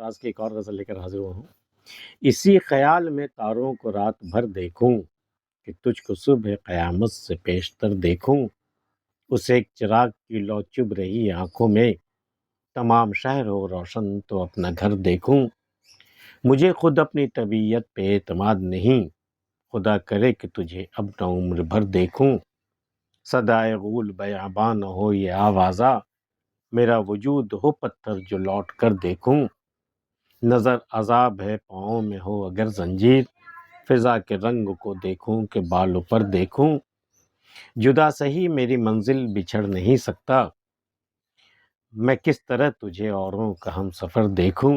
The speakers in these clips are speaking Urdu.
انداز کی ایک اور غزل لے کر حاضر ہوا ہوں۔ اسی خیال میں تاروں کو رات بھر دیکھوں کہ تجھ کو صبح قیامت سے پیشتر دیکھوں، اس ایک چراغ کی لو چبھ رہی آنکھوں میں، تمام شہر ہو روشن تو اپنا گھر دیکھوں۔ مجھے خود اپنی طبیعت پہ اعتماد نہیں، خدا کرے کہ تجھے اب نہ عمر بھر دیکھوں۔ صدائے غول بیاباں نہ ہو یہ آوازہ، میرا وجود ہو پتھر جو لوٹ کر دیکھوں۔ نظر عذاب ہے پاؤں میں ہو اگر زنجیر، فضا کے رنگ کو دیکھوں کہ بالوں پر دیکھوں۔ جدا سہی میری منزل بچھڑ نہیں سکتا، میں کس طرح تجھے اوروں کا ہم سفر دیکھوں۔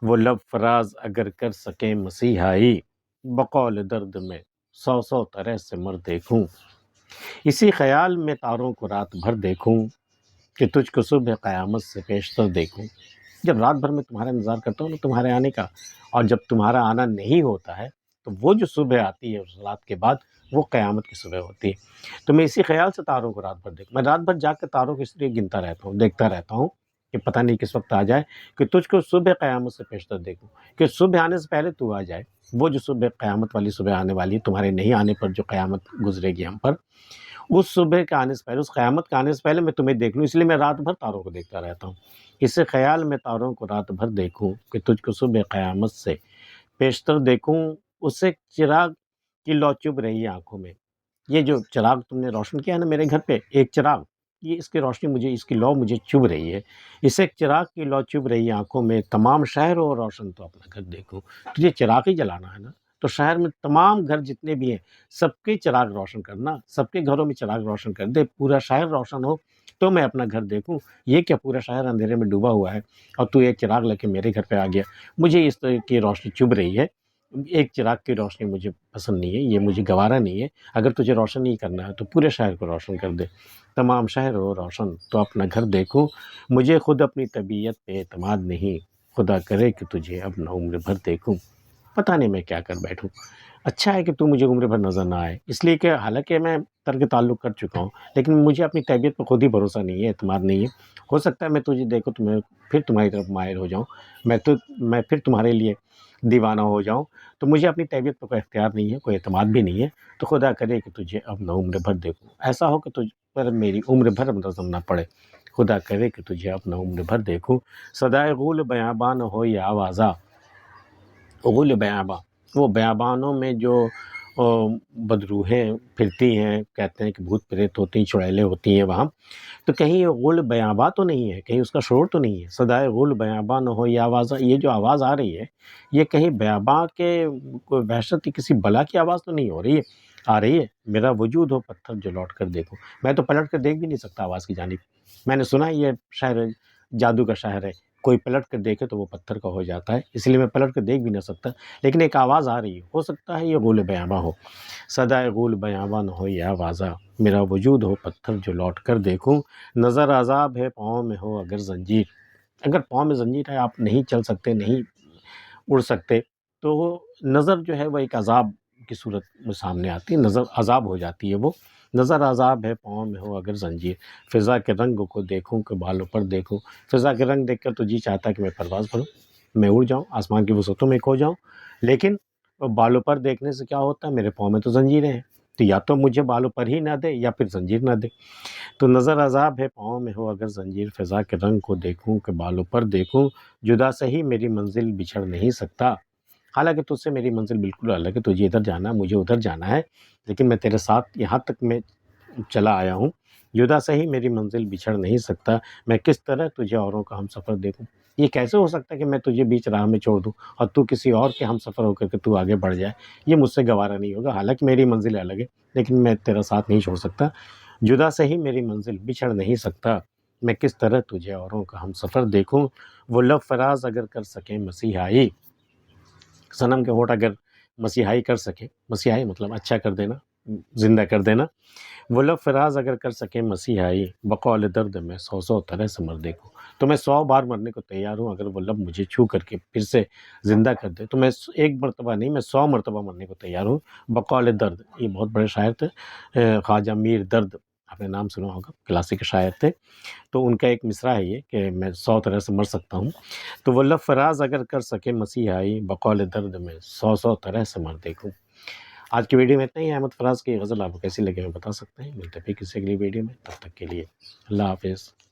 وہ لب فراز اگر کر سکیں مسیحائی، بقول درد میں سو سو طرح سے مر دیکھوں۔ اسی خیال میں تاروں کو رات بھر دیکھوں کہ تجھ کو صبح قیامت سے پیشتر دیکھوں۔ جب رات بھر میں تمہارا انتظار کرتا ہوں نا تمہارے آنے کا، اور جب تمہارا آنا نہیں ہوتا ہے تو وہ جو صبح آتی ہے اس رات کے بعد وہ قیامت کی صبح ہوتی ہے۔ تو میں اسی خیال سے تاروں کو رات بھر دیکھوں، میں رات بھر جاگ کے تاروں کو اس لیے گنتا رہتا ہوں، دیکھتا رہتا ہوں کہ پتہ نہیں کس وقت آ جائے کہ تجھ کو صبح قیامت سے پیشتر دیکھوں، کہ صبح آنے سے پہلے تو آ جائے۔ وہ جو صبح قیامت والی صبح آنے والی ہے، تمہارے نہیں آنے پر جو قیامت گزرے گی ہم پر، اس صبح کے آنے سے پہلے، اس قیامت کے آنے سے پہلے میں تمہیں دیکھ لوں، اس لیے میں رات بھر تاروں کو دیکھتا رہتا ہوں۔ اس خیال میں تاروں کو رات بھر دیکھوں کہ تجھ کو صبح قیامت سے پیشتر دیکھوں، اسے چراغ کی لو چبھ رہی آنکھوں میں۔ یہ جو چراغ تم نے روشن کیا ہے نا میرے گھر پہ، ایک چراغ، یہ اس کی روشنی مجھے، اس کی لو مجھے چبھ رہی ہے۔ اس ایک چراغ کی لو چبھ رہی آنکھوں میں، تمام شہر ہو روشن تو اپنا گھر دیکھوں۔ تجھے چراغ ہی جلانا ہے نا، تو شہر میں تمام گھر جتنے بھی ہیں سب کے چراغ روشن کرنا، سب کے گھروں میں چراغ روشن کر دے، پورا شہر روشن ہو تو میں اپنا گھر دیکھوں۔ یہ کیا پورا شہر اندھیرے میں ڈوبا ہوا ہے اور تو ایک چراغ لے کے میرے گھر پہ آ گیا؟ مجھے اس طرح کی روشنی چبھ رہی ہے، ایک چراغ کی روشنی مجھے پسند نہیں ہے، یہ مجھے گوارا نہیں ہے۔ اگر تجھے روشن نہیں کرنا ہے تو پورے شہر کو روشن کر دے، تمام شہر ہو روشن تو اپنا گھر دیکھوں۔ مجھے خود اپنی طبیعت پہ اعتماد نہیں، خدا کرے کہ تجھے اب نہ عمر بھر دیکھوں۔ پتہ نہیں میں کیا کر بیٹھوں۔ اچھا ہے کہ تو مجھے عمر بھر نظر نہ آئے، اس لیے کہ حالانکہ میں ترک تعلق کر چکا ہوں، لیکن مجھے اپنی طبیعت پہ خود ہی بھروسہ نہیں ہے، اعتماد نہیں ہے۔ ہو سکتا ہے میں تجھے دیکھوں تو میں پھر تمہاری طرف مائل ہو جاؤں، میں پھر تمہارے لیے دیوانہ ہو جاؤں۔ تو مجھے اپنی طبیعت پہ کوئی اختیار نہیں ہے، کوئی اعتماد بھی نہیں ہے، تو خدا کرے کہ تجھے اب نہ عمر بھر دیکھوں، ایسا ہو کہ تجھ پر میری عمر بھر نظر نہ پڑے۔ خدا کرے کہ تجھے اب نہ عمر بھر دیکھوں۔ صدائے غول بیاباں نہ ہو یہ آوازہ، غول بیاباں، وہ بیابانوں میں جو بدروحیں پھرتی ہیں، کہتے ہیں کہ بھوت پریت ہوتی ہیں، چڑیلیں ہوتی ہیں وہاں، تو کہیں یہ غول بیاباں تو نہیں ہے، کہیں اس کا شور تو نہیں ہے؟ صدائے غول بیاباں نہ ہو یہ آوازہ، یہ جو آواز آ رہی ہے یہ کہیں بیاباں کے کوئی وحشت کی کسی بلا کی آواز تو نہیں ہو رہی ہے؟ آ رہی ہے۔ میرا وجود ہو پتھر جو لوٹ کر دیکھوں، میں تو پلٹ کر دیکھ بھی نہیں سکتا آواز کی جانب۔ میں نے سنا یہ شہر جادو کا شہر ہے، کوئی پلٹ کر دیکھے تو وہ پتھر کا ہو جاتا ہے، اس لیے میں پلٹ کر دیکھ بھی نہ سکتا، لیکن ایک آواز آ رہی ہے، ہو سکتا ہے یہ غول بیاباں ہو۔ صدائے غول بیاباں نہ ہو یہ آوازہ، میرا وجود ہو پتھر جو لوٹ کر دیکھوں۔ نظر عذاب ہے پاؤں میں ہو اگر زنجیر، اگر پاؤں میں زنجیر ہے، آپ نہیں چل سکتے، نہیں اڑ سکتے، تو وہ نظر جو ہے وہ ایک عذاب کی صورت میں سامنے آتی ہے، نظر عذاب ہو جاتی ہے وہ۔ نظر عذاب ہے پاؤں میں ہو اگر زنجیر، فضا کے رنگ کو دیکھوں کہ بالوں پر دیکھوں۔ فضا کے رنگ دیکھ کر تو جی چاہتا ہے کہ میں پرواز کروں، میں اڑ جاؤں، آسمان کی وسعتوں میں کھو جاؤں، لیکن بالوں پر دیکھنے سے کیا ہوتا ہے؟ میرے پاؤں میں تو زنجیریں ہیں، تو یا تو مجھے بالوں پر ہی نہ دے یا پھر زنجیر نہ دے۔ تو نظر عذاب ہے پاؤں میں ہو اگر زنجیر، فضا کے رنگ کو دیکھوں کہ بالوں پر دیکھوں۔ جدا سہی میری منزل بچھڑ نہیں سکتا، حالانکہ تجھ سے میری منزل بالکل الگ ہے، تجھے ادھر جانا ہے، مجھے ادھر جانا ہے، لیکن میں تیرے ساتھ یہاں تک میں چلا آیا ہوں۔ جدا سہی میری منزل بچھڑ نہیں سکتا، میں کس طرح تجھے اوروں کا ہم سفر دیکھوں۔ یہ کیسے ہو سکتا ہے کہ میں تجھے بیچ راہ میں چھوڑ دوں اور تو کسی اور کے ہم سفر ہو کر کے تو آگے بڑھ جائے؟ یہ مجھ سے گوارا نہیں ہوگا، حالانکہ میری منزل الگ ہے، لیکن میں تیرا ساتھ نہیں چھوڑ سکتا۔ جدا سہی میری منزل بچھڑ نہیں سکتا، میں کس طرح تجھے اوروں کا ہم سفر دیکھوں۔ وہ لب فراز اگر کر سکیں مسیحائی، صنم کے ہونٹ اگر مسیحائی کر سکیں، مسیحائی مطلب اچھا کر دینا، زندہ کر دینا۔ وہ لب فراز اگر کر سکیں مسیحائی، بقول درد میں سو سو طرح سے مر دیکھوں، تو میں 100 بار مرنے کو تیار ہوں اگر وہ لب مجھے چھو کر کے پھر سے زندہ کر دے، تو میں ایک مرتبہ نہیں، میں 100 مرتبہ مرنے کو تیار ہوں۔ بقول درد، یہ بہت بڑے شاعر تھے خواجہ میر درد، آپ نے نام سنا ہوگا، کلاسیک شاعر تھے، تو ان کا ایک مصرع ہے یہ کہ میں 100 طرح سے مر سکتا ہوں، تو وہ لب فراز اگر کر سکے مسیحائی، بقول درد میں 100 طرح سے مر دیکھوں۔ آج کی ویڈیو میں اتنا ہی۔ احمد فراز کی غزل آپ کو کیسی لگے ہمیں بتا سکتے ہیں، ملتے ہیں پھر کسی اگلی ویڈیو میں، تب تک کے لیے اللہ حافظ۔